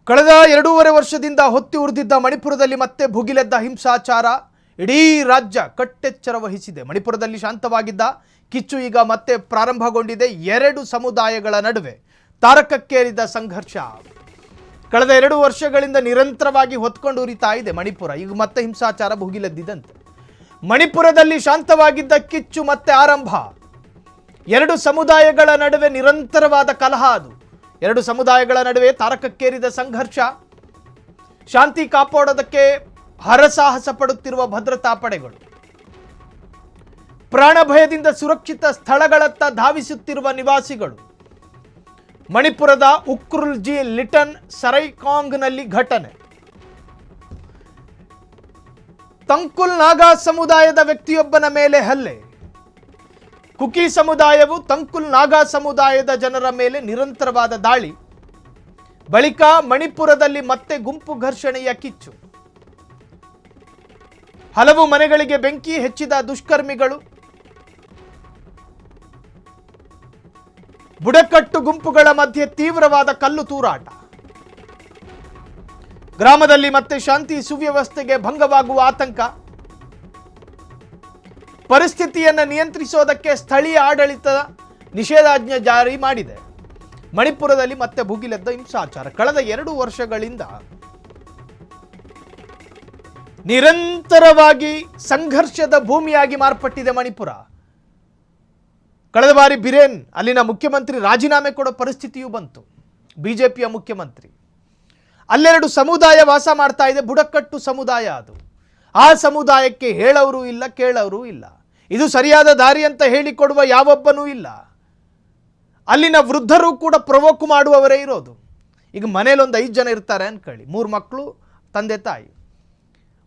ಕಳೆದ 2.5 ವರ್ಷದಿಂದ ಹೊತ್ತಿ ಉರಿದಿದ್ದ ಮಣಿಪುರದಲ್ಲಿ ಮತ್ತೆ ಭುಗಿಲೆದ್ದ ಹಿಂಸಾಚಾರ ಇಡೀ ರಾಜ್ಯ ಕಟ್ಟೆಚ್ಚರ ವಹಿಸಿದೆ. ಮಣಿಪುರದಲ್ಲಿ ಶಾಂತವಾಗಿದ್ದ ಕಿಚ್ಚು ಈಗ ಮತ್ತೆ ಪ್ರಾರಂಭಗೊಂಡಿದೆ. ಎರಡು ಸಮುದಾಯಗಳ ನಡುವೆ ತಾರಕಕ್ಕೇರಿದ ಸಂಘರ್ಷ ಕಳೆದ 2 ವರ್ಷಗಳಿಂದ ನಿರಂತರವಾಗಿ ಹೊತ್ಕೊಂಡು ಉರಿತಾ ಇದೆ ಮಣಿಪುರ. ಈಗ ಮತ್ತೆ ಹಿಂಸಾಚಾರ ಭುಗಿಲೆದ್ದಿದಂತೆ ಮಣಿಪುರದಲ್ಲಿ ಶಾಂತವಾಗಿದ್ದ ಕಿಚ್ಚು ಮತ್ತೆ ಆರಂಭ. ಎರಡು ಸಮುದಾಯಗಳ ನಡುವೆ ನಿರಂತರವಾದ ಕಲಹ. ಅದು ಎರಡು ಸಮುದಾಯಗಳ ನಡುವೆ ತಾರಕಕ್ಕೇರಿದ ಸಂಘರ್ಷ. ಶಾಂತಿ ಕಾಪಾಡೋದಕ್ಕೆ ಹರಸಾಹಸ ಪಡುತ್ತಿರುವ ಭದ್ರತಾ ಪಡೆಗಳು, ಪ್ರಾಣ ಭಯದಿಂದ ಸುರಕ್ಷಿತ ಸ್ಥಳಗಳತ್ತ ಧಾವಿಸುತ್ತಿರುವ ನಿವಾಸಿಗಳು. ಮಣಿಪುರದ ಉಕ್ರುಲ್ಜಿ ಲಿಟನ್ ಸರೈಕಾಂಗ್ನಲ್ಲಿ ಘಟನೆ. ತಂಕುಲ್ ನಾಗಾ ಸಮುದಾಯದ ವ್ಯಕ್ತಿಯೊಬ್ಬನ ಮೇಲೆ ಹಲ್ಲೆ. ಕುಕಿ ಸಮುದಾಯವು ತಂಕುಲ್ ನಾಗಾ ಸಮುದಾಯದ ಜನರ ಮೇಲೆ ನಿರಂತರವಾದ ದಾಳಿ. ಬಳಿಕ ಮಣಿಪುರದಲ್ಲಿ ಮತ್ತೆ ಗುಂಪು ಘರ್ಷಣೆಯ ಕಿಚ್ಚು. ಹಲವು ಮನೆಗಳಿಗೆ ಬೆಂಕಿ ಹಚ್ಚಿದ ದುಷ್ಕರ್ಮಿಗಳು. ಬುಡಕಟ್ಟು ಗುಂಪುಗಳ ಮಧ್ಯೆ ತೀವ್ರವಾದ ಕಲ್ಲು ತೂರಾಟ. ಗ್ರಾಮದಲ್ಲಿ ಮತ್ತೆ ಶಾಂತಿ ಸುವ್ಯವಸ್ಥೆಗೆ ಭಂಗವಾಗುವ ಆತಂಕ. ಪರಿಸ್ಥಿತಿಯನ್ನು ನಿಯಂತ್ರಿಸೋದಕ್ಕೆ ಸ್ಥಳೀಯ ಆಡಳಿತ ನಿಷೇಧಾಜ್ಞೆ ಜಾರಿ ಮಾಡಿದೆ. ಮಣಿಪುರದಲ್ಲಿ ಮತ್ತೆ ಭುಗಿಲೆದ್ದ ಹಿಂಸಾಚಾರ ಕಳೆದ 2 ವರ್ಷಗಳಿಂದ ನಿರಂತರವಾಗಿ ಸಂಘರ್ಷದ ಭೂಮಿಯಾಗಿ ಮಾರ್ಪಟ್ಟಿದೆ ಮಣಿಪುರ. ಕಳೆದ ಬಾರಿ ಬಿರೇನ್ ಅಲ್ಲಿನ ಮುಖ್ಯಮಂತ್ರಿ ರಾಜೀನಾಮೆ ಕೊಡೋ ಪರಿಸ್ಥಿತಿಯೂ ಬಂತು. ಬಿಜೆಪಿಯ ಮುಖ್ಯಮಂತ್ರಿ. ಅಲ್ಲೆರಡು ಸಮುದಾಯ ವಾಸ ಮಾಡ್ತಾ ಇದೆ. ಬುಡಕಟ್ಟು ಸಮುದಾಯ. ಅದು ಆ ಸಮುದಾಯಕ್ಕೆ ಹೇಳೋರು ಇಲ್ಲ, ಕೇಳೋರು ಇಲ್ಲ. ಇದು ಸರಿಯಾದ ದಾರಿ ಅಂತ ಹೇಳಿಕೊಡುವ ಯಾವೊಬ್ಬನೂ ಇಲ್ಲ. ಅಲ್ಲಿನ ವೃದ್ಧರು ಕೂಡ ಪ್ರವೋಕ್ ಮಾಡುವವರೇ ಇರೋದು. ಈಗ ಮನೇಲೊಂದು 5 ಜನ ಇರ್ತಾರೆ ಅನ್ಕೊಳ್ಳಿ, 3 ಮಕ್ಕಳು, ತಂದೆ ತಾಯಿ.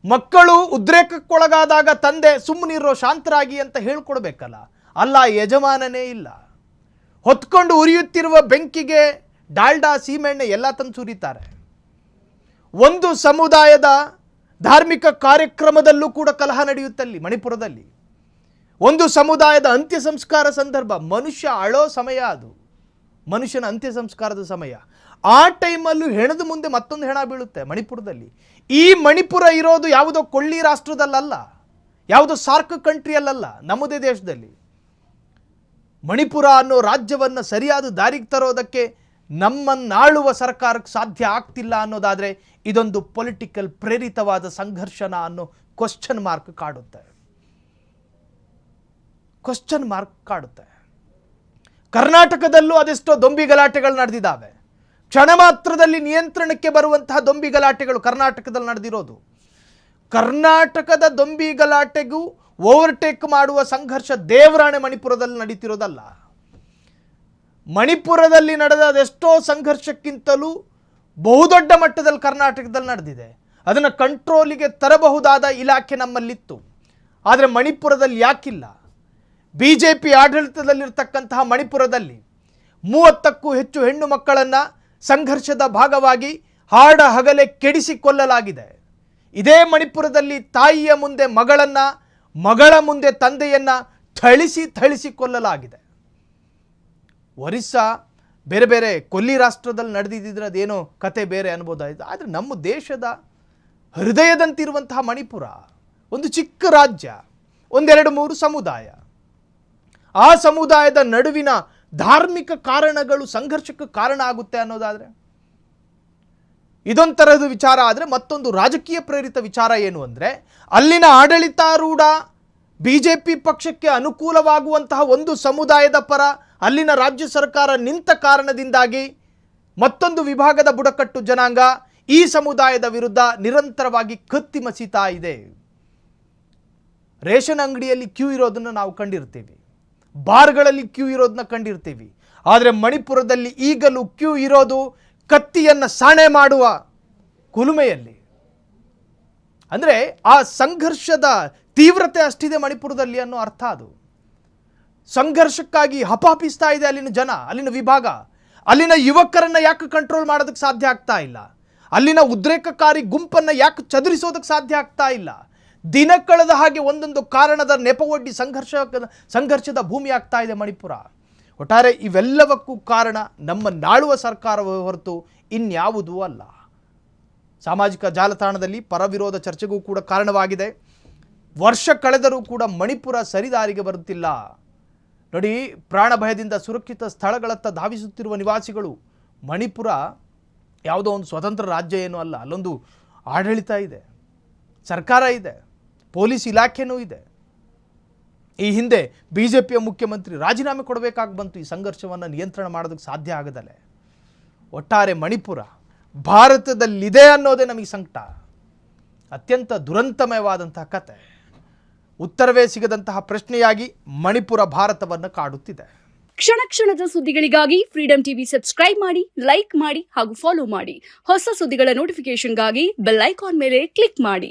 ಮಕ್ಕಳು ಉದ್ರೇಕಕ್ಕೊಳಗಾದಾಗ ತಂದೆ ಸುಮ್ಮನಿರೋ, ಶಾಂತರಾಗಿ ಅಂತ ಹೇಳ್ಕೊಡ್ಬೇಕಲ್ಲ. ಅಲ್ಲ, ಯಜಮಾನನೇ ಇಲ್ಲ. ಹೊತ್ಕೊಂಡು ಉರಿಯುತ್ತಿರುವ ಬೆಂಕಿಗೆ ಡಾಲ್ಡಾ, ಸೀಮೆಣ್ಣೆ ಎಲ್ಲ ತಂದು ಸುರಿತಾರೆ. ಒಂದು ಸಮುದಾಯದ ಧಾರ್ಮಿಕ ಕಾರ್ಯಕ್ರಮದಲ್ಲೂ ಕೂಡ ಕಲಹ ನಡೆಯುತ್ತಲ್ಲಿ ಮಣಿಪುರದಲ್ಲಿ. ಒಂದು ಸಮುದಾಯದ ಅಂತ್ಯ ಸಂಸ್ಕಾರ ಸಂದರ್ಭ. ಮನುಷ್ಯ ಅಳೋ ಸಮಯ ಅದು, ಮನುಷ್ಯನ ಅಂತ್ಯ ಸಂಸ್ಕಾರದ ಸಮಯ. ಆ ಟೈಮಲ್ಲೂ ಹೆಣದ ಮುಂದೆ ಮತ್ತೊಂದು ಹೆಣ ಬೀಳುತ್ತೆ ಮಣಿಪುರದಲ್ಲಿ. ಈ ಮಣಿಪುರ ಇರೋದು ಯಾವುದೋ ಕೊಳ್ಳಿ ರಾಷ್ಟ್ರದಲ್ಲಲ್ಲ, ಯಾವುದೋ ಸಾರ್ಕ್ ಕಂಟ್ರಿಯಲ್ಲ, ನಮ್ಮದೇ ದೇಶದಲ್ಲಿ. ಮಣಿಪುರ ಅನ್ನೋ ರಾಜ್ಯವನ್ನು ಸರಿಯಾದ ದಾರಿಗೆ ತರೋದಕ್ಕೆ ನಮ್ಮನ್ನಾಳುವ ಸರ್ಕಾರಕ್ಕೆ ಸಾಧ್ಯ ಆಗ್ತಿಲ್ಲ ಅನ್ನೋದಾದರೆ ಇದೊಂದು ಪೊಲಿಟಿಕಲ್ ಪ್ರೇರಿತವಾದ ಸಂಘರ್ಷನ ಅನ್ನೋ ಕ್ವಶ್ಚನ್ ಮಾರ್ಕ್ ಕಾಡುತ್ತೆ. ಕರ್ನಾಟಕದಲ್ಲೂ ಅದೆಷ್ಟೋ ದೊಂಬಿ ಗಲಾಟೆಗಳು ನಡೆದಿದ್ದಾವೆ. ಕ್ಷಣ ಮಾತ್ರದಲ್ಲಿ ನಿಯಂತ್ರಣಕ್ಕೆ ಬರುವಂತಹ ದೊಂಬಿ ಗಲಾಟೆಗಳು ಕರ್ನಾಟಕದಲ್ಲಿ ನಡೆದಿರೋದು. ಕರ್ನಾಟಕದ ದೊಂಬಿ ಗಲಾಟೆಗೂ ಓವರ್ಟೇಕ್ ಮಾಡುವ ಸಂಘರ್ಷ ದೇವರಾಣೆ ಮಣಿಪುರದಲ್ಲಿ ನಡೀತಿರೋದಲ್ಲ. ಮಣಿಪುರದಲ್ಲಿ ನಡೆದ ಅದೆಷ್ಟೋ ಸಂಘರ್ಷಕ್ಕಿಂತಲೂ ಬಹುದೊಡ್ಡ ಮಟ್ಟದಲ್ಲಿ ಕರ್ನಾಟಕದಲ್ಲಿ ನಡೆದಿದೆ. ಅದನ್ನು ಕಂಟ್ರೋಲಿಗೆ ತರಬಹುದಾದ ಇಲಾಖೆ ನಮ್ಮಲ್ಲಿತ್ತು. ಆದರೆ ಮಣಿಪುರದಲ್ಲಿ ಯಾಕಿಲ್ಲ? ಬಿಜೆಪಿ ಆಡಳಿತದಲ್ಲಿರ್ತಕ್ಕಂತಹ ಮಣಿಪುರದಲ್ಲಿ 30ಕ್ಕೂ ಹೆಚ್ಚು ಹೆಣ್ಣು ಮಕ್ಕಳನ್ನು ಸಂಘರ್ಷದ ಭಾಗವಾಗಿ ಹಾಡ ಹಗಲೇ ಕೆಡಿಸಿ ಕೊಲ್ಲಲಾಗಿದೆ. ಇದೇ ಮಣಿಪುರದಲ್ಲಿ ತಾಯಿಯ ಮುಂದೆ ಮಗಳನ್ನು, ಮಗಳ ಮುಂದೆ ತಂದೆಯನ್ನು ಥಳಿಸಿ ಕೊಲ್ಲಲಾಗಿದೆ. ಒರಿಸ್ಸಾ ಬೇರೆ ಬೇರೆ ಕೊಲ್ಲಿ ರಾಷ್ಟ್ರದಲ್ಲಿ ನಡೆದಿದ್ದರೆ ಅದೇನೋ ಕತೆ ಬೇರೆ ಅನ್ಬೋದಾಯಿತು. ಆದರೆ ನಮ್ಮ ದೇಶದ ಹೃದಯದಂತಿರುವಂತಹ ಮಣಿಪುರ ಒಂದು ಚಿಕ್ಕ ರಾಜ್ಯ, 1-2-3 ಸಮುದಾಯ. ಆ ಸಮುದಾಯದ ನಡುವಿನ ಧಾರ್ಮಿಕ ಕಾರಣಗಳು ಸಂಘರ್ಷಕ್ಕೆ ಕಾರಣ ಆಗುತ್ತೆ ಅನ್ನೋದಾದರೆ ಇದೊಂದು ತರಹದ ವಿಚಾರ. ಆದರೆ ಮತ್ತೊಂದು ರಾಜಕೀಯ ಪ್ರೇರಿತ ವಿಚಾರ ಏನು ಅಂದರೆ, ಅಲ್ಲಿನ ಆಡಳಿತಾರೂಢ ಬಿಜೆಪಿ ಪಕ್ಷಕ್ಕೆ ಅನುಕೂಲವಾಗುವಂತಹ ಒಂದು ಸಮುದಾಯದ ಪರ ಅಲ್ಲಿನ ರಾಜ್ಯ ಸರ್ಕಾರ ನಿಂತ ಕಾರಣದಿಂದಾಗಿ ಮತ್ತೊಂದು ವಿಭಾಗದ ಬುಡಕಟ್ಟು ಜನಾಂಗ ಈ ಸಮುದಾಯದ ವಿರುದ್ಧ ನಿರಂತರವಾಗಿ ಕತ್ತಿ ಮಸೀತಾ ಇದೆ. ರೇಷನ್ ಅಂಗಡಿಯಲ್ಲಿ ಕ್ಯೂ ಇರೋದನ್ನು ನಾವು ಕಂಡಿರ್ತೀವಿ, ಬಾರ್ಗಳಲ್ಲಿ ಕ್ಯೂ ಇರೋದನ್ನ ಕಂಡಿರ್ತೀವಿ. ಆದರೆ ಮಣಿಪುರದಲ್ಲಿ ಈಗಲೂ ಕ್ಯೂ ಇರೋದು ಕತ್ತಿಯನ್ನು ಸಾಣೆ ಮಾಡುವ ಕುಲುಮೆಯಲ್ಲಿ. ಅಂದರೆ ಆ ಸಂಘರ್ಷದ ತೀವ್ರತೆ ಅಷ್ಟಿದೆ ಮಣಿಪುರದಲ್ಲಿ ಅನ್ನೋ ಅರ್ಥ. ಅದು ಸಂಘರ್ಷಕ್ಕಾಗಿ ಹಪಾಪಿಸ್ತಾ ಇದೆ ಅಲ್ಲಿನ ಜನ, ಅಲ್ಲಿನ ವಿಭಾಗ. ಅಲ್ಲಿನ ಯುವಕರನ್ನು ಯಾಕೆ ಕಂಟ್ರೋಲ್ ಮಾಡೋದಕ್ಕೆ ಸಾಧ್ಯ ಆಗ್ತಾ ಇಲ್ಲ? ಅಲ್ಲಿನ ಉದ್ರೇಕಕಾರಿ ಗುಂಪನ್ನು ಯಾಕೆ ಚದುರಿಸೋದಕ್ಕೆ ಸಾಧ್ಯ ಆಗ್ತಾ ಇಲ್ಲ? ದಿನ ಕಳೆದ ಹಾಗೆ ಒಂದೊಂದು ಕಾರಣದ ನೆಪವೊಡ್ಡಿ ಸಂಘರ್ಷದ ಭೂಮಿ ಆಗ್ತಾ ಇದೆ ಮಣಿಪುರ. ಒಟ್ಟಾರೆ ಇವೆಲ್ಲವಕ್ಕೂ ಕಾರಣ ನಮ್ಮ ನಾಳುವ ಸರ್ಕಾರವೇ ಹೊರತು ಇನ್ಯಾವುದೂ ಅಲ್ಲ. ಸಾಮಾಜಿಕ ಜಾಲತಾಣದಲ್ಲಿ ಪರವಿರೋಧ ಚರ್ಚೆಗೂ ಕೂಡ ಕಾರಣವಾಗಿದೆ. ವರ್ಷ ಕಳೆದರೂ ಕೂಡ ಮಣಿಪುರ ಸರಿದಾರಿಗೆ ಬರುತ್ತಿಲ್ಲ. ನೋಡಿ, ಪ್ರಾಣ ಭಯದಿಂದ ಸುರಕ್ಷಿತ ಸ್ಥಳಗಳತ್ತ ಧಾವಿಸುತ್ತಿರುವ ನಿವಾಸಿಗಳು. ಮಣಿಪುರ ಯಾವುದೋ ಒಂದು ಸ್ವತಂತ್ರ ರಾಜ್ಯ ಏನೂ ಅಲ್ಲ. ಅಲ್ಲೊಂದು ಆಡಳಿತ ಇದೆ, ಸರ್ಕಾರ ಇದೆ, ಪೊಲೀಸ್ ಇಲಾಖೆನೂ ಇದೆ. ಈ ಹಿಂದೆ BJPಯ ಮುಖ್ಯಮಂತ್ರಿ ರಾಜೀನಾಮೆ ಕೊಡಬೇಕಾಗಿ ಬಂತು ಈ ಸಂಘರ್ಷವನ್ನು ನಿಯಂತ್ರಣ ಮಾಡೋದಕ್ಕೆ ಸಾಧ್ಯ ಆಗದಲೆ. ಒಟ್ಟಾರೆ ಮಣಿಪುರ ಭಾರತದಲ್ಲಿದೆ ಅನ್ನೋದೇ ನಮಗೆ ಸಂಕಟ. ಅತ್ಯಂತ ದುರಂತಮಯವಾದಂತಹ ಕತೆ. ಉತ್ತರವೇ ಸಿಗದಂತಹ ಪ್ರಶ್ನೆಯಾಗಿ ಮಣಿಪುರ ಭಾರತವನ್ನು ಕಾಡುತ್ತಿದೆ. ಕ್ಷಣ ಕ್ಷಣದ ಸುದ್ದಿಗಳಿಗಾಗಿ ಫ್ರೀಡಂ ಟಿವಿ ಸಬ್ಸ್ಕ್ರೈಬ್ ಮಾಡಿ, ಲೈಕ್ ಮಾಡಿ ಹಾಗೂ ಫಾಲೋ ಮಾಡಿ. ಹೊಸ ಸುದ್ದಿಗಳ ನೋಟಿಫಿಕೇಶನ್ಗಾಗಿ ಬೆಲ್ ಐಕಾನ್ ಮೇಲೆ ಕ್ಲಿಕ್ ಮಾಡಿ.